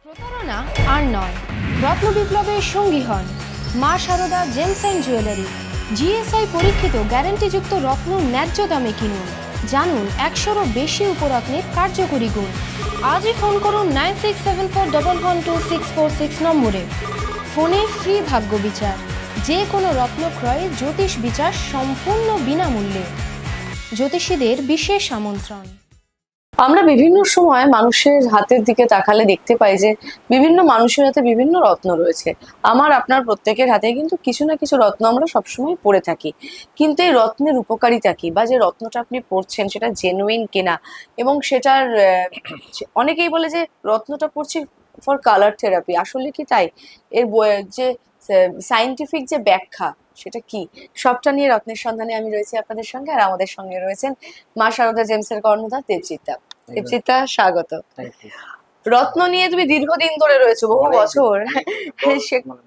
প্রতারণা আর নয়, রত্ন বিপ্লবের সঙ্গী হন Maa Sarada gems and jewellery. GSI পরীক্ষিত গ্যারান্টিযুক্ত রত্ন ন্যায্য দামে কিনুন। জানুন 100-এরও বেশি উপরত্নের কার্যকরী গুণ। আজই ফোন করুন 9674112646 নম্বরে। ফোনে ফ্রি ভাগ্য বিচার। যে কোনো রত্ন ক্রয়ে জ্যোতিষ বিচার সম্পূর্ণ বিনামূল্যে। জ্যোতিষীদের বিশেষ আমন্ত্রণ। আমরা বিভিন্ন সময় মানুষের হাতের দিকে তাকালে দেখতে পাই যে বিভিন্ন মানুষের হাতে বিভিন্ন রত্ন রয়েছে। আমার আপনার প্রত্যেকের হাতে কিন্তু কিছু না কিছু রত্ন আমরা সবসময় পরে থাকি। কিন্তু এই রত্নের উপকারিতা কি, বা যে রত্নটা আপনি পরছেন সেটা জেনুইন কিনা, এবং সেটার অনেকেই বলে যে রত্নটা পরছি ফর কালার থেরাপি, আসলে কি তাই? এর যে সায়েন্টিফিক যে ব্যাখ্যা সেটা কি, সবটা নিয়ে রত্নের সন্ধানে আমি রয়েছি আপনাদের সঙ্গে। আর আমাদের সঙ্গে রয়েছেন মা শারদা জেমসের কর্ণধার দেবজিৎ। দেবজিৎ, স্বাগত। রত্ন নিয়ে তুমি দীর্ঘদিন ধরে রয়েছো, বহু বছর,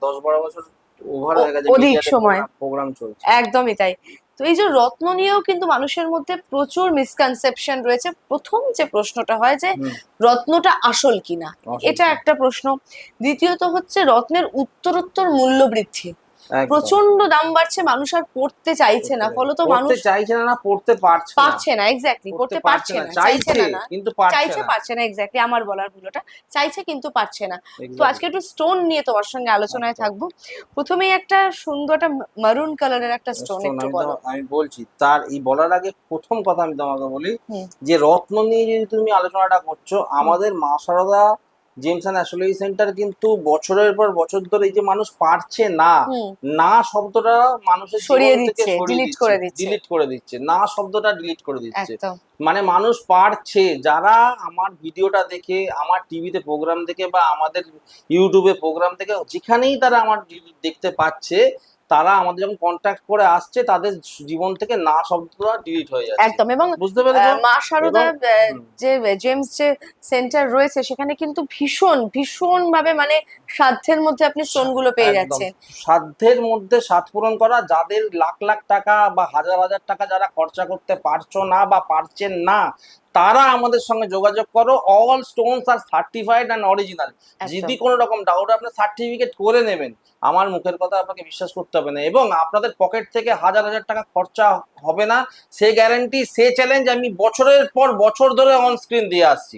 10-12 বছর ওভার হয়ে গেছে, অধিক সময় প্রোগ্রাম চলছে। একদমই তাই। তো এই যে রত্ন নিয়েও কিন্তু মানুষের মধ্যে প্রচুর মিসকনসেপশন রয়েছে। প্রথম যে প্রশ্নটা হয় যে রত্নটা আসল কিনা, এটা একটা প্রশ্ন। দ্বিতীয়ত হচ্ছে রত্নের উত্তরোত্তর মূল্য বৃদ্ধি, প্রচন্ড দাম বাড়ছে, মানুষ আর পড়তে চাইছে না, ফলত মানুষ চাইছে না, পড়তে পারছে না। এক্স্যাক্টলি, পড়তে পারছে না, চাইছে না, কিন্তু পারছে না। এক্স্যাক্টলি আমার বলার ভুলটা, চাইছে কিন্তু পারছে না। তো আজকে একটু স্টোন নিয়ে তোমার সঙ্গে আলোচনায় থাকবো। প্রথমেই একটা সুন্দর একটা মারুন কালারের একটা স্টোন একটু বলো। আমি বলছি, তার এই বলার আগে প্রথম কথা আমি তোমাকে বলি যে রত্ন নিয়ে যদি তুমি আলোচনাটা করছো, আমাদের মা Sarada gems and astrology centre কিন্তু বছরের পর বছর ধরে এই যে মানুষ পারছে না, না শব্দটা মানুষের সরিয়ে জীবন থেকে দিচ্ছে, ডিলিট করে দিচ্ছে, না শব্দটা ডিলিট করে দিচ্ছে। মানে মানুষ পারছে, যারা আমার ভিডিওটা দেখে, আমার টিভিতে প্রোগ্রাম দেখে বা আমাদের ইউটিউবে প্রোগ্রাম দেখে, যেখানেই তারা আমার দেখতে পাচ্ছে, তারা আমাদের যখন কন্ট্যাক্ট করে আসছে, তাদের জীবন থেকে না শব্দটা ডিলিট হয়ে যাচ্ছে একদম। এবং বুঝতে পেরেছো, মা শারদা যে জেমস যে সেন্টার রয়েছে সেখানে কিন্তু ভীষণ ভাবে মানে সাধ্যের মধ্যে আপনি স্টোন গুলো পেয়ে যাচ্ছেন। সাধ্যের মধ্যে সাধ পূরণ করা। যাদের লাখ লাখ টাকা বা হাজার হাজার টাকা যারা খরচা করতে পারছো না বা পারছেন না, তারা আমাদের সঙ্গে যোগাযোগ করো। All stones are certified and original. যদি কোনো রকম ডাউট, আপনি সার্টিফিকেট করে নেবেন, আমার মুখের কথা আপনাকে বিশ্বাস করতে হবে না, এবং আপনাদের পকেট থেকে হাজার হাজার টাকা খরচা হবে না, সে গ্যারান্টি, সে চ্যালেঞ্জ আমি বছরের পর বছর ধরে অন স্ক্রিন দিয়ে আসছি।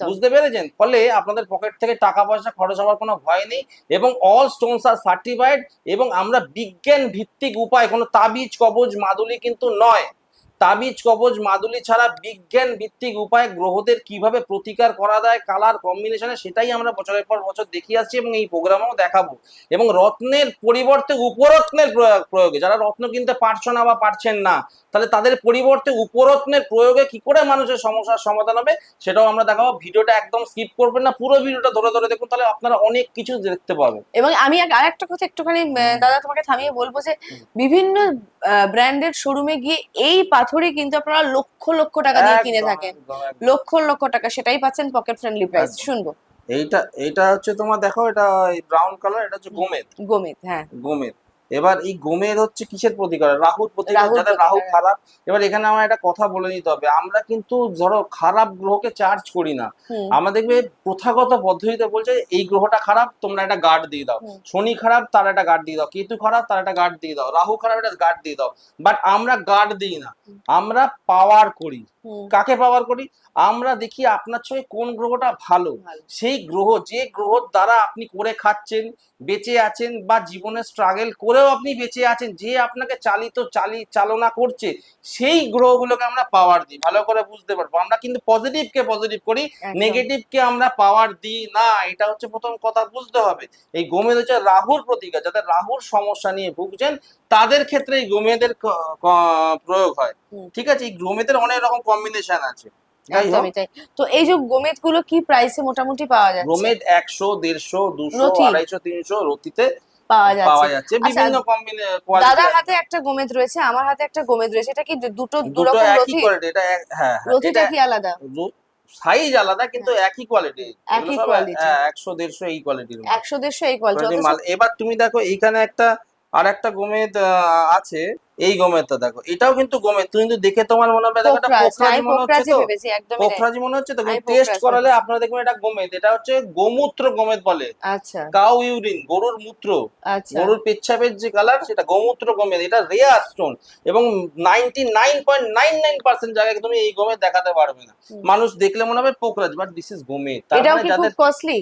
বুঝতে পেরেছেন? ফলে আপনাদের পকেট থেকে টাকা পয়সা খরচ হওয়ার কোনো ভয় নেই, এবং অল স্টোনস আর সার্টিফাইড। এবং আমরা বিজ্ঞান ভিত্তিক উপায়, কোনো তাবিজ কবজ মাদুলি কিন্তু নয়। তাবিজ কবজ মাদুলি ছাড়া বিজ্ঞান ভিত্তিক উপায় গ্রহদের কিভাবে প্রতিকার করা যায় কালার কম্বিনেশনে, সেটাই আমরা বছরের পর বছর দেখিয়ে আসছি এবং এই প্রোগ্রামেও দেখাবো। এবং রত্নের পরিবর্তে উপরত্নের প্রয়োগে, যারা রত্ন কিনতে পারছো না বা পারছেন না, তাহলে তাদের পরিবর্তে উপরত্নের প্রয়োগে কি করে মানুষের সমস্যার সমাধান হবে, সেটাও আমরা দেখাবো। ভিডিওটা একদম স্কিপ করবেন না, পুরো ভিডিওটা ধরে ধরে দেখুন, তাহলে আপনারা অনেক কিছু দেখতে পাবেন। এবং আমি আরেকটা কথা একটুখানি দাদা তোমাকে থামিয়ে বলবো যে বিভিন্ন ব্র্যান্ডের শোরুমে গিয়ে এই পাথরই কিন্তু আপনারা লক্ষ লক্ষ টাকা দিয়ে কিনে থাকেন, লক্ষ লক্ষ টাকা, সেটাই পাচ্ছেন পকেট ফ্রেন্ডলি প্রাইস। শুনবো। এইটা হচ্ছে তোমার, দেখো এটা ব্রাউন কালার, এটা হচ্ছে গোমেদ। হ্যাঁ, গোমেদ। এবার এই গোমেদ হচ্ছে কিসের প্রতিকার? রাহুর প্রতিকার, যাদের রাহু খারাপ। এবার এখানে আমার একটা কথা বলে দিতে হবে, আমরা কিন্তু ধরো খারাপ গ্রহকে চার্জ করি না। আমরা দেখবে প্রথাগত পদ্ধতিতে বলছে এই গ্রহটা খারাপ, তোমরা একটা গার্ড দিয়ে দাও। শনি খারাপ, তার একটা গার্ড দিয়ে দাও। কেতু খারাপ, তার একটা গার্ড দিয়ে দাও। রাহু খারাপ, একটা গার্ড দিয়ে দাও। বাট আমরা গার্ড দিই না, আমরা পাওয়ার করি। কাকে পাওয়ার করি? আমরা দেখি আপনার ছবি কোন গ্রহটা ভালো, সেই গ্রহ, যে গ্রহর দ্বারা আপনি করে খাচ্ছেন, বেঁচে আছেন, বা জীবনে স্ট্রাগল করেও আপনি বেঁচে আছেন, যে আপনাকে চালনা করছে, সেই গ্রহগুলোকে আমরা পাওয়ার দিই। ভালো করে বুঝতে পারবো, আমরা কিন্তু পজিটিভকে পজিটিভ করি, নেগেটিভকে আমরা পাওয়ার দিই না। এটা হচ্ছে প্রথম কথা, বুঝতে হবে। এই গোমেদ হচ্ছে রাহুর প্রতিকার। যাদের রাহুর সমস্যা নিয়ে ভুগছেন, তাদের ক্ষেত্রে এই গোমেদের প্রয়োগ হয়। ঠিক আছে? এই গোমেদের অনেক রকম কম্বিনেশন আছে। তো এই যে গোমেদ গুলো কি প্রাইসে মোটামুটি পাওয়া যাচ্ছে? গোমেদ 100, 150, 200, 250, 300 রতিতে পাওয়া যাচ্ছে বিভিন্ন কোয়ালিটি। দাদার হাতে একটা গোমেদ রয়েছে, আমার হাতে একটা গোমেদ রয়েছে, এটা কি দুটো রকম একই কোয়ালিটি? এটা হ্যাঁ, রতিটা কি আলাদা? সাইজ আলাদা, কিন্তু একই কোয়ালিটি। 100, 150 এই কোয়ালিটির 100, 150 এই কোয়ালিটি। এবার তুমি দেখো এইখানে একটা আর একটা গোমেদ আছে, এই গোমেদটা দেখো, এটাও কিন্তু গোমেদ, তুমি কিন্তু দেখে তোমার মনে হবে দেখো এটা পোখরাজি মনে হচ্ছে তো, ভেবেছি একদমই তাই। পোখরাজি মনে হচ্ছে তো, আমি টেস্ট পোখরাজ করালে ভেবেছি। আপনারা দেখবেন এটা গোমেদ, এটা হচ্ছে গোমূত্র গোমেদ বলে, আচ্ছা কাউ ইউরিন, গরুর মূত্র, আচ্ছা গরুর পেচ্ছাপের যে কালার সেটা গোমূত্র গোমেদ, এটা রেয়ার স্টোন, এবং 99.99% জায়গায় তুমি এই গোমেদ দেখাতে পারবে না। হুম। মানুষ দেখলে মনে হবে পোখরাজ, বাট দিস ইজ গোমেদ। তার এটাও মানে কি খুব যাদের কস্টলি?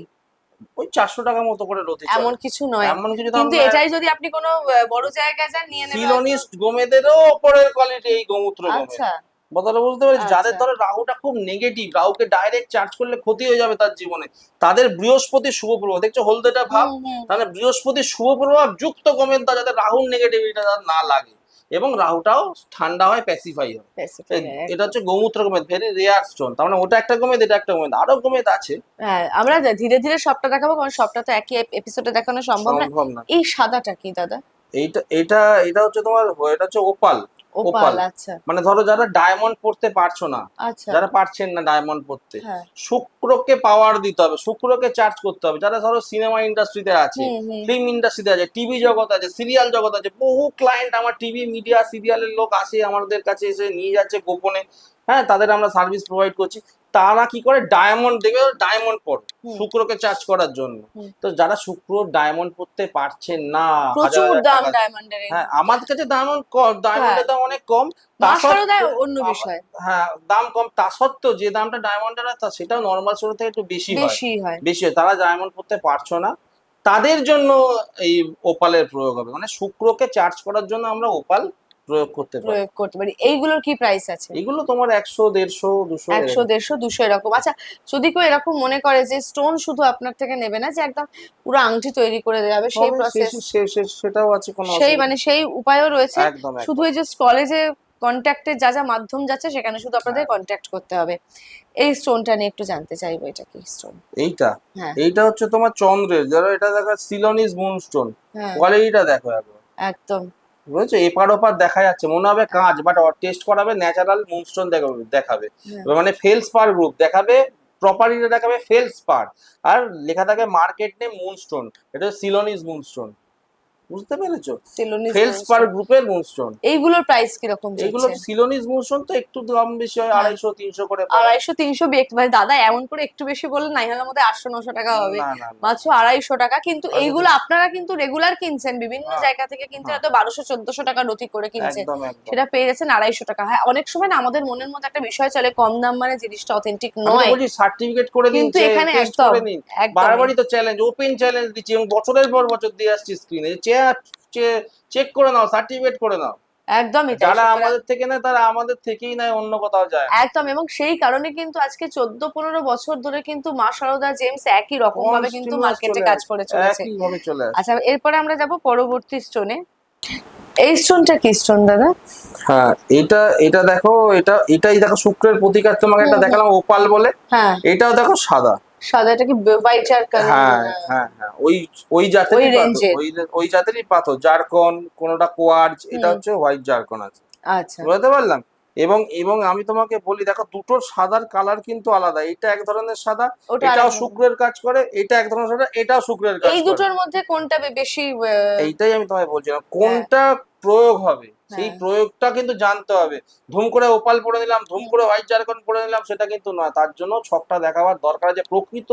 ওই 400 টাকার মতো করে রতি চলে, এমন কিছু নয়, এমন কিছু দাম কিন্তু নয়। এটাই যদি আপনি কোনো বড় জায়গায় যান নিয়ে নেবে হয়তো। সিলোনিস্ট গোমেদেরও ওপরের কোয়ালিটি এই গোমূত্র গোমেদ। আচ্ছা কথাটা বুঝতে পেরেছি? যাদের আচ্ছা ধরো রাহুটা খুব নেগেটিভ, রাহুকে ডাইরেক্ট চার্জ করলে ক্ষতি হয়ে যাবে তার জীবনে, তাদের বৃহস্পতি শুভ প্রভাব, দেখছো হলদেটা ভাব, হুম হুম তাহলে বৃহস্পতি শুভ প্রভাব যুক্ত গোমেদটা যাতে রাহুর নেগেটিভিটা না লাগে, এবং রাহুটাও ঠান্ডা হয়, প্যাসিফাই হয়। Specific, এটা হচ্ছে গোমূত্র গোমেদ, ভেরি রেয়ার স্টোন। তার মানে ওটা একটা গোমেদ, এটা একটা গোমেদ, আরো গোমেদ আছে। হ্যাঁ আমরা ধীরে ধীরে সবটা দেখাবো, কারণ সবটা তো একই এপিসোডে দেখানো সম্ভব না। সম্ভব না। এই সাদাটা কি দাদা? এইটা এটা এটা হচ্ছে তোমার, এটা হচ্ছে ওপাল। ওপাল, আচ্ছা মানে ধরো যারা ডায়মন্ড পড়তে পারছো না, আচ্ছা যারা পারছেন না ডায়মন্ড পড়তে, হ্যাঁ শুক্রকে পাওয়ার দিতে হবে, শুক্রকে চার্জ করতে হবে। যারা ধরো সিনেমা ইন্ডাস্ট্রিতে আছে, হুম হুম ফিল্ম ইন্ডাস্ট্রিতে আছে, টিভি জগৎ আছে, সিরিয়াল জগৎ আছে, বহু ক্লায়েন্ট আমার টিভি মিডিয়া সিরিয়ালের লোক আসে আমাদের কাছে, এসে নিয়ে যাচ্ছে গোপনে, হ্যাঁ, তাদের আমরা সার্ভিস প্রোভাইড করছি। তারা কি করে, ডায়মন্ড দেখবে, ডায়মন্ড পড়ে হুম শুক্রকে চার্জ করার জন্য। হুম। তো যারা শুক্র ডায়মন্ড পড়তে পারছেন না, হাজার প্রচুর হাজার দাম টাকা, ডায়মন্ডের। হ্যাঁ, আমার কাছে ডায়মন্ড কম, ডায়মন্ডের দাম অনেক কম, তা মা শারদায় সত্ত্বেও অন্য বিষয়, হ্যাঁ দাম কম, তা সত্ত্বেও যে দামটা ডায়মন্ডের হয় সেটাও নর্মাল স্টোর থেকে একটু বেশি হয়, বেশি হয়। বেশি হয়। তারা ডায়মন্ড পড়তে পারছো না, তাদের জন্য এই ওপালের প্রয়োগ হবে, মানে শুক্রকে চার্জ করার জন্য আমরা ওপাল প্রয়োগ করতে পারি। প্রয়োগ করতে পারি। এইগুলোর কি প্রাইস আছে? এগুলো তোমার 100, 150, 200 100 150 200 এরকম। আচ্ছা যদি কেউ এরকম মনে করে যে স্টোন শুধু আপনার থেকে নেবে না, যে একদম পুরো আংটি তৈরি করে দেওয়া হবে, সেই প্রসেস, সেটাও আছে, কোনো সেই অসুবিধা মানে সেই উপায়ও রয়েছে। একদম শুধু একদম। এই যে কলেজে কন্ট্যাক্টের যা যা মাধ্যম যাচ্ছে সেখানে শুধু আপনাদের হ্যাঁ। কন্ট্যাক্ট করতে হবে। এই স্টোনটা নিয়ে একটু জানতে চাইবো, এটা কি স্টোন? এইটা হ্যাঁ এইটা হচ্ছে তোমার চন্দ্রের, ধরো এটা দেখো সিলোনিস মুনস্টোন, হ্যাঁ কোয়ালিটিটা দেখো একবার, একদম। বুঝেছো? এপার ওপার দেখা যাচ্ছে, মনে হবে কাঁচ, বাট টেস্ট করাবে ন্যাচারাল মুনস্টোন দেখাবে, হ্যাঁ। মানে ফেলসপার গ্রুপ দেখাবে, প্রপার্টিটা দেখাবে ফেলসপার, আর লেখা থাকে মার্কেট নেম মুনস্টোন, এটা সিলোনিস মুনস্টোন, বুঝতে পেরেছো? Ceylonese feldspar moonstone. গ্রুপের মুনস্টোন। এইগুলোর প্রাইস কিরকম এইগুলো চলছে? সিলোনিস মুনস্টোন তো একটু দাম বেশি হয়, হ্যাঁ। 250, 300 করে পড়ে। 250 300 মানে দাদা এমন করে একটু বেশি বললে না, হলে মধ্যে 800 900 টাকা হবে। না না না, মাত্র 250 টাকা। কিন্তু আচ্ছা, এইগুলো আপনারা কিন্তু রেগুলার কিনছেন, বিভিন্ন হ্যাঁ, জায়গা থেকে কিনছেন, হ্যাঁ, হয়তো 1200 1400 টাকা নথি করে কিনছেন, একদম একদম। সেটা পেয়ে যাচ্ছেন 250 টাকা। হ্যাঁ অনেক সময় না আমাদের মনের মধ্যে একটা বিষয় চলে, কম দাম মানে জিনিসটা অথেন্টিক আমি তো নয়, বলছি সার্টিফিকেট করে দিন, কিন্তু এখানে টেস্ট একদম করে নিন। একদম বারবারই তো চ্যালেঞ্জ, ওপেন চ্যালেঞ্জ দিচ্ছি, এবং বছরের পর বছর দিয়ে আসছি স্ক্রিনে, চেক করে নাও, সার্টিফিকেট করে নাও। একদমই তাই। যারা সুতরাং আমাদের থেকে নেয় তারা আমাদের থেকেই নেয়, অন্য কোথাও যায় না। একদম, এবং সেই কারণে কিন্তু আজকে 14-15 বছর ধরে কিন্তু মা শারদা জেমস একই রকম ভাবে কিন্তু Continuous মার্কেটে চলে কাজ আসছে, করে চলেছে। একই ভাবে চলে আসছে। আচ্ছা এরপরে আমরা যাব পরবর্তী স্টোনে। এই স্টোনটা কি স্টোন দাদা? হ্যাঁ, এটা এটা দেখো, এটাই দেখো শুক্রের প্রতিকার, তোমাকে একটা হুম, হুম। দেখালাম ওপাল বলে, হ্যাঁ এটাও দেখো সাদা। সাদাটা কি হোয়াইট আর হ্যাঁ হ্যাঁ হ্যাঁ, ওই ওই জাতেরই ওই পাথর, রেঞ্জের। ওই জাতেরই পাথর, জারকন, কোনোটা কোয়ার্জ, এটা হুম হচ্ছে হোয়াইট জারকন আছে, আচ্ছা বুঝতে পারলাম। এবং এবং আমি তোমাকে বলি, দেখো দুটোর সাদার কালার কিন্তু আলাদা, এটা এক ধরনের সাদা, ওটা এটাও আরেক শুক্রের কাজ করে, এটা এক ধরনের সাদা, এটাও শুক্রের কাজ এই করে। দুটোর মধ্যে কোনটা বেশি এইটাই আমি তোমায় বলছিলাম, কোনটা প্রয়োগ হবে সেই হ্যাঁ প্রয়োগটা কিন্তু জানতে হবে। ধুম করে ওপাল পড়ে নিলাম, ধুম করে হোয়াইট জারকন পড়ে নিলাম, সেটা কিন্তু নয়। তার জন্য ছকটা দেখাবার দরকার আছে। প্রকৃত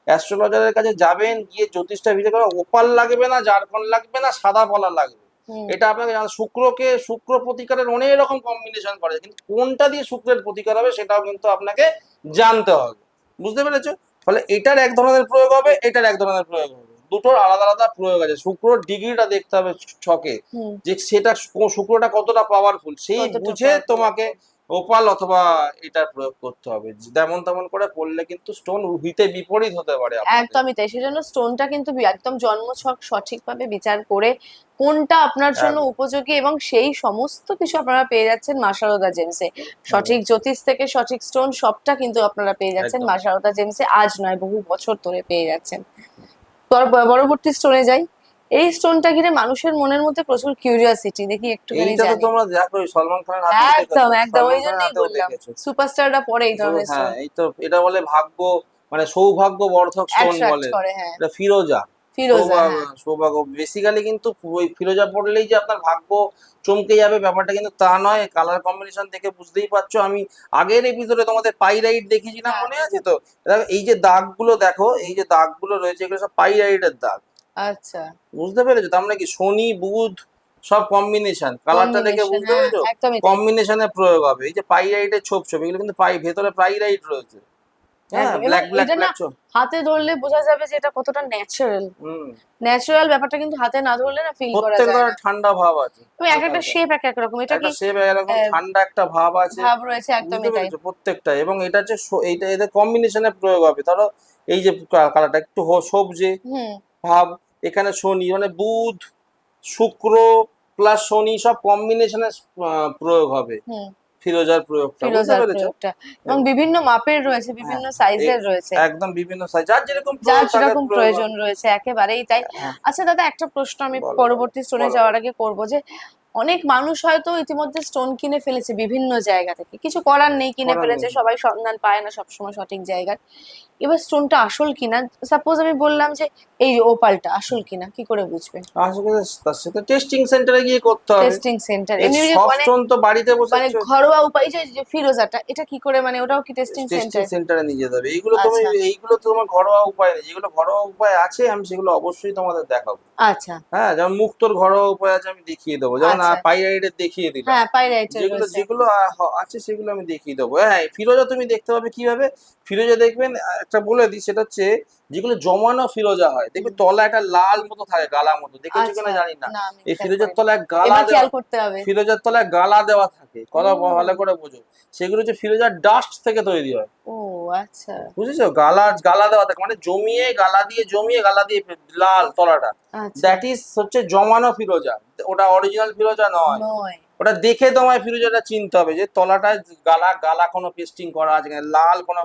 অ্যাস্ট্রোলজারের কাছে যাবেন, গিয়ে জ্যোতিষটা বিচার করে, ওপাল লাগবে না, জারকন লাগবে না, সাদা পলা লাগবে, হুম এটা আপনাকে শুক্র প্রতিকারের অনেক রকম কম্বিনেশন করে, কিন্তু কোনটা দিয়ে শুক্রের প্রতিকার হবে সেটাও কিন্তু আপনাকে জানতে হবে, বুঝতে পেরেছো? ফলে এটার এক ধরনের প্রয়োগ হবে, এটার এক ধরনের প্রয়োগ হবে, দুটোর আলাদা আলাদা প্রয়োগ আছে। শুক্রর ডিগ্রিটা দেখতে হবে ছকে, হুম যে সেটা শুক্রটা কতটা পাওয়ারফুল, সেই কতটা বুঝে powerful তোমাকে আছে। ওপাল অথবা এটার প্রয়োগ করতে হবে। যেমন তেমন করে পড়লে কিন্তু স্টোন হিতে বিপরীত হতে পারে আপনাদের। একদমই তাই। সেজন্য স্টোনটা কিন্তু একদম জন্মছক সঠিকভাবে বিচার করে কোনটা আপনার জন্য একদম, উপযোগী, এবং সেই সমস্ত কিছু আপনারা পেয়ে যাচ্ছেন মা শারদা জেমসে। সঠিক জ্যোতিষ থেকে সঠিক স্টোন সবটা কিন্তু আপনারা পেয়ে যাচ্ছেন একদম। মা শারদা জেমসে, আজ নয় বহু বছর ধরে পেয়ে যাচ্ছেন। পরবর্তী স্টোনে যাই। এই স্টোনটা ঘিরে মানুষের মনের মধ্যে প্রচুর কিউরিওসিটি, দেখি একটুখানি এইটা তো জানি। তোমরা দেখো, সলমান খানের হাতেও একদম দেখেছো, একদম, ওই সলমান খানের জন্যই হাতেও বললাম দেখেছো। সুপারস্টাররা পরে এই ধরনের হ্যাঁ, স্টোন এই তো এটা বলে ভাগ্য, মানে সৌভাগ্য বর্ধক স্টোন অ্যাট্রাক্ট বলে, করে। হ্যাঁ এটা ফিরোজা। ফিরোজা, হ্যাঁ। সৌভাগ্য বেসিক্যালি কিন্তু ওই ফিরোজা পড়লেই যে আপনার ভাগ্য চমকে যাবে ব্যাপারটা কিন্তু তা নয়। কালার কম্বিনেশন দেখে বুঝতেই পারছো। আমি আগের এপিসোডে তোমাদের পাইরাইট দেখিয়েছিলাম, হ্যাঁ। মনে আছে তো? দেখো এই যে দাগগুলো, দেখো এই যে দাগগুলো রয়েছে, এগুলো সব পাইরাইটের দাগ। আচ্ছা, বুঝতে পেরেছো? তার মানে কি শনি বুধ সব কম্বিনেশন, কালারটা দেখে Combination, বুঝতে হ্যাঁ, পেরেছো? একদমই তাই। কম্বিনেশনের প্রয়োগ হবে। এই যে পাইরাইটের ছোপ ছোপ, এগুলো কিন্তু ভেতরে পাইরাইট রয়েছে। হ্যাঁ, একদম। এবং ব্ল্যাক ব্ল্যাক এটা না ব্ল্যাক ছোপ। হাতে ধরলে বোঝা যাবে যে এটা কতটা ন্যাচারাল। হুম, ন্যাচারাল ব্যাপারটা কিন্তু হাতে না ধরলে না ফিল করা প্রত্যেক যায় ধরনের না। ঠান্ডা ভাব আছে। এবং এক একটা শেপ এক এক রকম। এটা কি একটা শেপ এরকম আহ, ঠান্ডা একটা ভাব আছে। ভাব রয়েছে, বুঝতে একদমই তাই। পেরেছো? প্রত্যেকটা। এবং এটা হচ্ছে এইটা এদের কম্বিনেশনের প্রয়োগ হবে। ধরো এই যে কালারটা একটু সবজে হুম, ভাব, এখানে শনি মানে বুধ শুক্র প্লাস শনি সব কম্বিনেশনের প্রয়োগ হবে হুম। ফিরোজার প্রয়োগটা। বুঝতে ফিরোজার পেরেছো? প্রয়োগটা এবং বিভিন্ন মাপের রয়েছে, বিভিন্ন সাইজের রয়েছে, একদম বিভিন্ন সাইজ, যার যেরকম যার প্রয়োগ তাদের যেরকম প্রয়োগ প্রয়োজন হবে। রয়েছে, একেবারেই তাই। হ্যাঁ, আচ্ছা দাদা, একটা প্রশ্ন আমি বলো, পরবর্তী স্টোনে বলো, যাওয়ার বলো। আগে করব, যে অনেক মানুষ হয়তো ইতিমধ্যে স্টোন কিনে ফেলেছে বিভিন্ন জায়গা থেকে, কিছু করার নেই, কিনে করার ফেলেছে, নেই। সবাই সন্ধান পায় না সবসময় সঠিক জায়গার। এবার স্টোনটা আসল কিনা, সাপোজ আমি বললাম যে এই ওপালটা আসল কিনা, কি করে বুঝবেন? আসলে তার সাথে টেস্টিং সেন্টারে গিয়ে করতে হবে। টেস্টিং সেন্টার এই এমনি সব মানে, স্টোন তো বাড়িতে বসে মানে ঘরোয়া উপায়, যে যে ফিরোজাটা এটা কি করে, মানে ওটাও কি টেস্টিং টেস্টিং সেন্টার? সেন্টারে নিয়ে যেতে হবে। এইগুলো তুমি, আচ্ছা, এইগুলো তো তোমার ঘরোয়া উপায় নেই। যেগুলো ঘরোয়া উপায় আছে আমি সেগুলো অবশ্যই তোমাদের দেখাবো। আচ্ছা, হ্যাঁ, যেমন মুক্তোর ঘরোয়া উপায় আছে, আমি দেখিয়ে দেবো। যেমন আচ্ছা। পাইরাইডের দেখিয়ে দিলাম। হ্যাঁ, পাইরাইটের যেগুলো রয়েছে। যেগুলো আছে সেগুলো আমি দেখিয়ে দেবো। হ্যাঁ, ফিরোজা তুমি দেখতে পাবে কিভাবে। ফিরোজা দেখবেন, একটা বলে দিই, সেটা হচ্ছে যেগুলো জমানো ফিরোজা হয়, দেখবে তলা একটা লাল মতো থাকে, গালা মতো। দেখেছো আচ্ছা, কিনা জানি না। না আমি এই খেয়াল ফিরোজার করিনি। তলায় গালা এবার দেওয়া, খেয়াল করতে হবে। ফিরোজার তলায় গালা দেওয়া থাকে। কথা ও, ভালো করে বোঝো। সেগুলো হচ্ছে ফিরোজার ডাস্ট থেকে তৈরি হয়। ও আচ্ছা, বুঝেছো? গালা গালা দেওয়া থাকে, মানে জমিয়ে গালা দিয়ে, জমিয়ে গালা দিয়ে লাল তলাটা। আচ্ছা। দ্যাট ইজ হচ্ছে জমানো ফিরোজা। ওটা অরিজিনাল ফিরোজা নয়। নয়। ওটা দেখে তোমায় ফিরোজাটা চিনতে হবে যে তলাটায় গালা গালা কোনো পেস্টিং করা আছে কিনা, লাল কোনো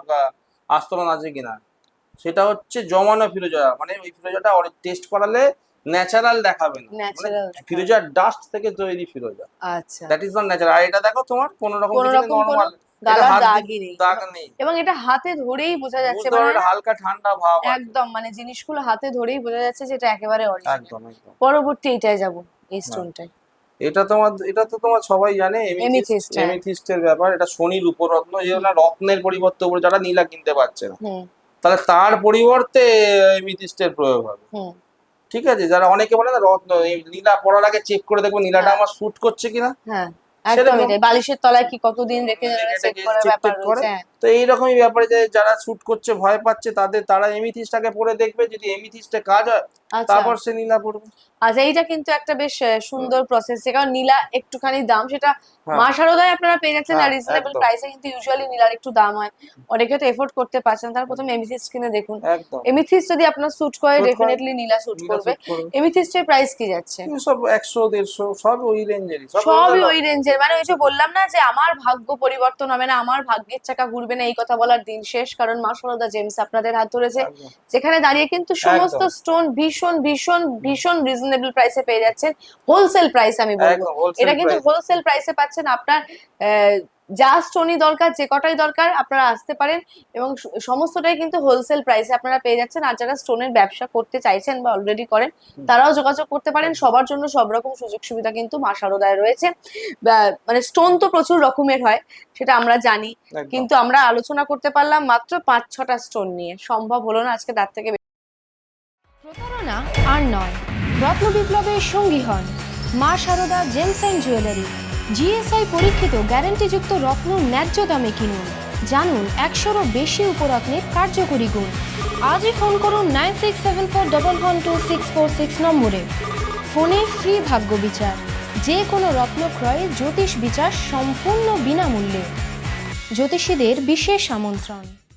আস্তরণ আছে কিনা। সেটা হচ্ছে জমানো ফিরোজা। মানে ওই ফিরোজাটা টেস্ট করালে ন্যাচারাল দেখাবে না। মানে ন্যাচারাল দেখাবে। ফিরোজার ডাস্ট থেকে তৈরি ফিরোজা। আচ্ছা, দ্যাট ইজ নট ন্যাচারাল। আর এটা দেখো তোমার কোনো রকম কোনো কিছু রকম কোনো নর্মাল। এটা গালার হাত দাগই নেই। দাগ নেই। এবং এটা হাতে ধরেই বোঝা যাচ্ছে, বুঝতে মানে পারো, এটা হালকা ঠান্ডা ভাব আছে। একদম মানে জিনিসগুলো হাতে ধরেই বোঝা যাচ্ছে যে এটা একেবারে অরিজিনাল। একদম একদম। পরবর্তী এটাই যাব, এই হ্যাঁ। স্টোনটাই। এটা তোমার, এটা তো তোমার সবাই জানে, এমিথিস্ট, হ্যাঁ। এমিথিস্টের ব্যাপার। এটা শনির উপরত্ন, যেগুলো রত্নের পরিবর্তে উপরে যারা নীলা কিনতে পারছে না, হুম, তাহলে তার পরিবর্তে এমিথিস্টের প্রয়োগ হবে। হুম। ঠিক আছে? যারা অনেকে বলে না রত্ন, এই নীলা পরার আগে চেক করে দেখবো নীলাটা হ্যাঁ। আমার স্যুট করছে কিনা। হ্যাঁ, সেরকম একদমই তাই। বালিশের তলায় কি কতদিন রেখে চেক করার চেক ব্যাপার টেক করে। রয়েছে, হ্যাঁ। তো এইরকমই ব্যাপারে যে যারা শুট করছে, ভয় পাচ্ছে, তারা এমিথিস্টটাকে পরে দেখবে, যদি এমিথিস্টে কাজ হয় আচ্ছা, তারপর সে নীলা পড়বে। আচ্ছা। এইটা কিন্তু একটা বেশ সুন্দর প্রসেস, কারণ নীলা একটুখানি দাম, সেটা হ্যাঁ, মা শারদায় আপনারা পেয়ে যাচ্ছেন হ্যাঁ, আর রিজনেবল একদম প্রাইসে, কিন্তু ইউজুয়ালি নীলার একটু দাম হয়। অনেকে তো এফোর্ড করতে পারছেন, তার প্রথমে এমিথিস্ট কিনে দেখুন। একদম। এমিথিস্ট যদি আপনার স্যুট করে, Suit করে, ডেফিনেটলি নীলা স্যুট নীলা করবে। শুট করবে। এমিথিস্টের প্রাইস কি যাচ্ছে? এগুলো সব 100 150 সব ওই রেঞ্জেরই, সব সবই ওই রেঞ্জের। মানে ওই যে বললাম না যে আমার ভাগ্য পরিবর্তন হবে না, আমার ভাগ্যের চাকা ঘুরবে না, এই কথা বলার দিন শেষ। কারণ মা শারদা জেমস আপনাদের হাত ধরেছে, একদম যেখানে দাঁড়িয়ে কিন্তু সমস্ত একদম স্টোন ভীষণ ভীষণ ভীষণ রিজনেবল প্রাইসে পেয়ে যাচ্ছেন। হোলসেল প্রাইস আমি বলবো, একদম হোলসেল এটা কিন্তু প্রাইস। হোলসেল প্রাইসে পাচ্ছেন। আপনার আহ, যা স্টোনই দরকার, যে কটাই দরকার আপনারা আসতে পারেন, এবং সমস্তটাই কিন্তু হোলসেল প্রাইসে আপনারা পেয়ে যাচ্ছেন। আর যারা স্টোনের ব্যবসা করতে চাইছেন বা অলরেডি করেন, তারাও যোগাযোগ করতে পারেন। সবার জন্য সব রকম সুযোগ সুবিধা কিন্তু মা শারদায় রয়েছে। মানে স্টোন তো প্রচুর রকমের হয়, সেটা আমরা জানি, একদম। কিন্তু আমরা আলোচনা করতে পারলাম মাত্র 5-6টা স্টোন নিয়ে। সম্ভব হলো না আজকে তার থেকে। প্রতারণা আর নয়, রত্ন বিপ্লবের সঙ্গী হন Maa Sarada gems and jewellery. GSI পরীক্ষিত গ্যারান্টিযুক্ত রত্ন ন্যায্য দামে কিনুন। জানুন 100রও বেশি উপরত্নের কার্যকরী গুণ। আজই ফোন করুন 9674112646 নম্বরে। ফোনে ফ্রি ভাগ্য বিচার। যে কোনো রত্ন ক্রয়ে জ্যোতিষ বিচার সম্পূর্ণ বিনামূল্যে। জ্যোতিষীদের বিশেষ আমন্ত্রণ।